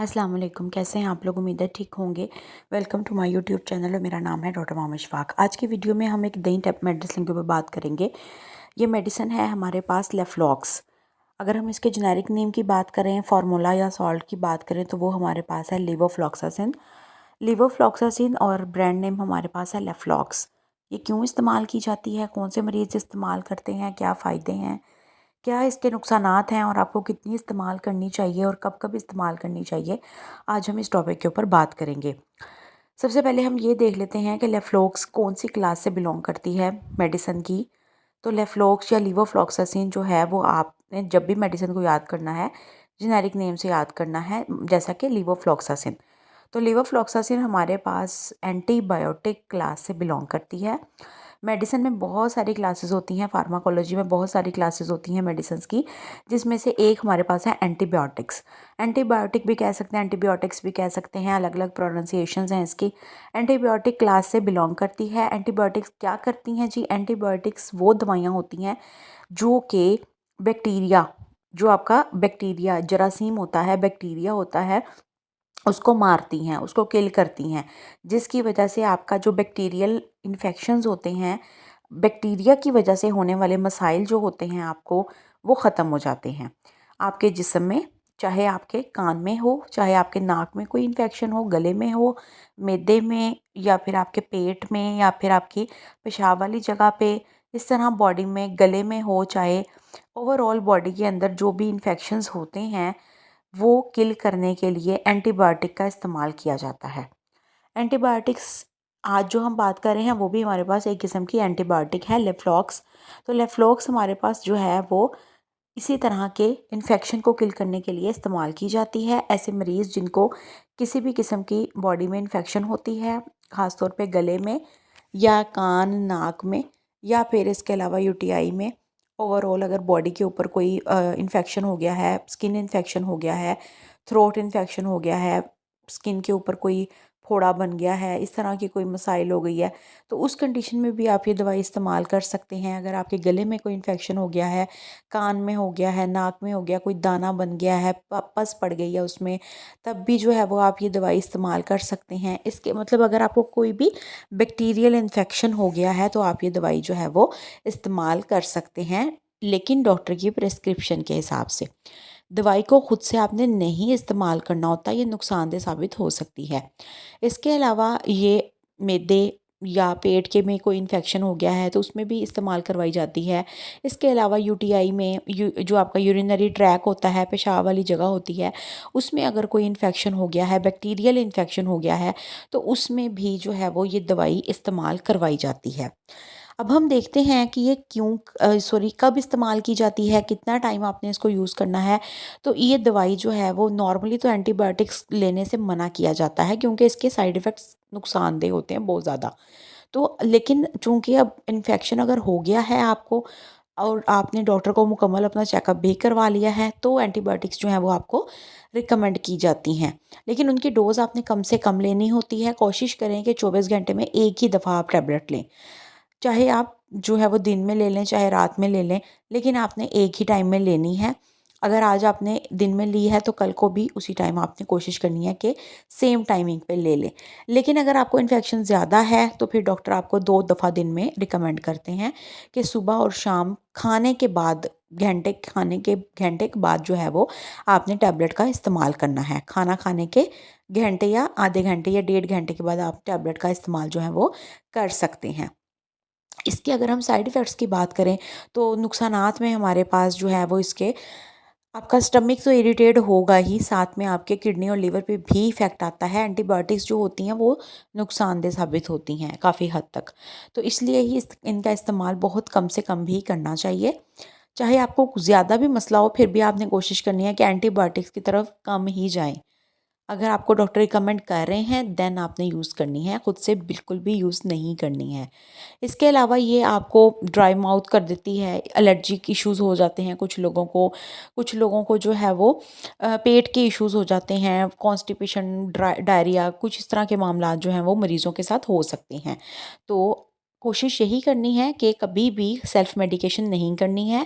अस्सलाम वालेकुम। कैसे हैं आप लोग? उम्मीद है ठीक होंगे। Welcome to my YouTube channel और मेरा नाम है डॉक्टर मोहम्मद शफाक। आज की वीडियो में हम एक नई टाइप मेडिसिन के ऊपर बात करेंगे। ये मेडिसिन है हमारे पास लेफ्लॉक्स। अगर हम इसके जेनेरिक नेम की बात करें, फार्मूला या सॉल्ट की बात करें, तो वो हमारे पास है लेवोफ्लॉक्सासिन। लेवोफ्लॉक्सासिन और ब्रांड नेम हमारे पास है लेफ्लॉक्स। ये क्यों इस्तेमाल की जाती है, कौन से मरीज़ इस्तेमाल करते हैं, क्या फ़ायदे हैं, क्या इसके नुकसानात हैं और आपको कितनी इस्तेमाल करनी चाहिए और कब कब इस्तेमाल करनी चाहिए, आज हम इस टॉपिक के ऊपर बात करेंगे। सबसे पहले हम ये देख लेते हैं कि लेफ्लॉक्स कौन सी क्लास से बिलोंग करती है मेडिसिन की। तो लेफ्लॉक्स या लीवोफ्लॉक्सासिन जो है वो आपने जब भी मेडिसिन को याद करना है, जेनेरिक नेम से याद करना है, जैसा कि लीवोफ्लॉक्सासिन। तो लीवोफ्लॉक्सासिन हमारे पास एंटीबायोटिक क्लास से बिलोंग करती है। मेडिसिन में बहुत सारी क्लासेस होती हैं, फार्माकोलॉजी में बहुत सारी क्लासेस होती हैं मेडिसिन्स की, जिसमें से एक हमारे पास है एंटीबायोटिक्स। एंटीबायोटिक भी कह सकते हैं, एंटीबायोटिक्स भी कह सकते हैं, अलग अलग प्रोनाउंसिएशंस हैं इसकी। एंटीबायोटिक क्लास से बिलोंग करती है। एंटीबायोटिक्स क्या करती हैं जी? एंटीबायोटिक्स वो दवाइयाँ होती हैं जो कि बैक्टीरिया, जो आपका बैक्टीरिया जरासीम होता है, बैक्टीरिया होता है, उसको मारती हैं, उसको किल करती हैं, जिसकी वजह से आपका जो बैक्टीरियल इन्फेक्शंस होते हैं, बैक्टीरिया की वजह से होने वाले मसाइल जो होते हैं आपको, वो ख़त्म हो जाते हैं आपके जिस्म में। चाहे आपके कान में हो, चाहे आपके नाक में कोई इन्फेक्शन हो, गले में हो, मैदे में, या फिर आपके पेट में, या फिर आपकी पेशाब वाली जगह पे, इस तरह बॉडी में गले में हो, चाहे ओवरऑल बॉडी के अंदर जो भी इन्फेक्शंस होते हैं, वो किल करने के लिए एंटीबायोटिक का इस्तेमाल किया जाता है। एंटीबायोटिक्स आज जो हम बात कर रहे हैं वो भी हमारे पास एक किस्म की एंटीबायोटिक है, लेफ्लॉक्स। तो लेफ्लॉक्स हमारे पास जो है वो इसी तरह के इन्फेक्शन को किल करने के लिए इस्तेमाल की जाती है। ऐसे मरीज़ जिनको किसी भी किस्म की बॉडी में इन्फेक्शन होती है, ख़ास तौर पे गले में या कान नाक में, या फिर इसके अलावा यूटीआई में, ओवरऑल अगर बॉडी के ऊपर कोई इन्फेक्शन हो गया है, स्किन इन्फेक्शन हो गया है, थ्रोट इन्फेक्शन हो गया है, स्किन के ऊपर कोई फोड़ा बन गया है, इस तरह की कोई मसाइल हो गई है, तो उस कंडीशन में भी आप ये दवाई इस्तेमाल कर सकते हैं। अगर आपके गले में कोई इन्फेक्शन हो गया है, कान में हो गया है, नाक में हो गया, कोई दाना बन गया है, पस पड़ गई है उसमें, तब भी जो है वो आप ये दवाई इस्तेमाल कर सकते हैं। इसके मतलब अगर आपको कोई भी बैक्टीरियल इन्फेक्शन हो गया है तो आप ये दवाई जो है वो इस्तेमाल कर सकते हैं, लेकिन डॉक्टर की प्रिस्क्रिप्शन के हिसाब से। दवाई को खुद से आपने नहीं इस्तेमाल करना होता, ये नुकसानदेह साबित हो सकती है। इसके अलावा ये मैदे या पेट के में कोई इन्फेक्शन हो गया है तो उसमें भी इस्तेमाल करवाई जाती है। इसके अलावा यूटीआई में जो आपका यूरिनरी ट्रैक होता है, पेशाब वाली जगह होती है, उसमें अगर कोई इन्फेक्शन हो गया है, बैक्टीरियल इन्फेक्शन हो गया है, तो उसमें भी जो है वो ये दवाई इस्तेमाल करवाई जाती है। अब हम देखते हैं कि ये कब इस्तेमाल की जाती है, कितना टाइम आपने इसको यूज़ करना है। तो ये दवाई जो है वो नॉर्मली तो एंटीबायोटिक्स लेने से मना किया जाता है, क्योंकि इसके साइड इफ़ेक्ट्स नुकसानदेह होते हैं बहुत ज़्यादा। तो लेकिन चूँकि अब इन्फेक्शन अगर हो गया है आपको और आपने डॉक्टर को मुकम्मल अपना चेकअप भी करवा लिया है, तो एंटीबायोटिक्स जो हैं वो आपको रिकमेंड की जाती हैं। लेकिन उनकी डोज़ आपने कम से कम लेनी होती है। कोशिश करें कि 24 घंटे में एक ही दफ़ा आप टैबलेट लें। चाहे आप जो है वो दिन में ले लें, चाहे रात में ले लें, लेकिन आपने एक ही टाइम में लेनी है। अगर आज आपने दिन में ली है तो कल को भी उसी टाइम आपने कोशिश करनी है कि सेम टाइमिंग पे ले लें। लेकिन अगर आपको इन्फेक्शन ज़्यादा है तो फिर डॉक्टर आपको 2 दफ़ा दिन में रिकमेंड करते हैं कि सुबह और शाम खाने के बाद, खाने के घंटे के बाद जो है वो आपने टैबलेट का इस्तेमाल करना है। खाना खाने के घंटे या आधे घंटे या डेढ़ घंटे के बाद आप टैबलेट का इस्तेमाल जो है वो कर सकते हैं। इसके अगर हम साइड इफ़ेक्ट्स की बात करें तो नुकसानात में हमारे पास जो है वो इसके, आपका स्टमक तो इरिटेट होगा ही, साथ में आपके किडनी और लीवर पे भी इफ़ेक्ट आता है। एंटीबायोटिक्स जो होती हैं वो नुकसानदेह साबित होती हैं काफ़ी हद तक। तो इसलिए ही इनका इस्तेमाल बहुत कम से कम भी करना चाहिए। चाहे आपको ज़्यादा भी मसला हो फिर भी आपने कोशिश करनी है कि एंटीबायोटिक्स की तरफ कम ही जाएँ। अगर आपको डॉक्टर रिकमेंड कर रहे हैं देन आपने यूज़ करनी है, खुद से बिल्कुल भी यूज़ नहीं करनी है। इसके अलावा ये आपको ड्राई माउथ कर देती है, एलर्जिक इश्यूज़ हो जाते हैं कुछ लोगों को जो है वो पेट के इश्यूज़ हो जाते हैं, कॉन्स्टिपेशन, डायरिया, कुछ इस तरह के मामलात जो हैं वो मरीज़ों के साथ हो सकते हैं। तो कोशिश यही करनी है कि कभी भी सेल्फ मेडिकेशन नहीं करनी है।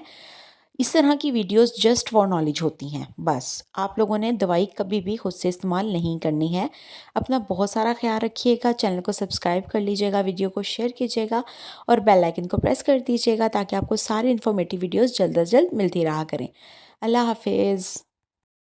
इस तरह की वीडियोस जस्ट फॉर नॉलेज होती हैं। बस आप लोगों ने दवाई कभी भी खुद से इस्तेमाल नहीं करनी है। अपना बहुत सारा ख्याल रखिएगा। चैनल को सब्सक्राइब कर लीजिएगा, वीडियो को शेयर कीजिएगा और बेल आइकन को प्रेस कर दीजिएगा ताकि आपको सारी इन्फॉर्मेटिव वीडियोस जल्द अज जल्द मिलती रहा करें। अल्लाह हाफिज़।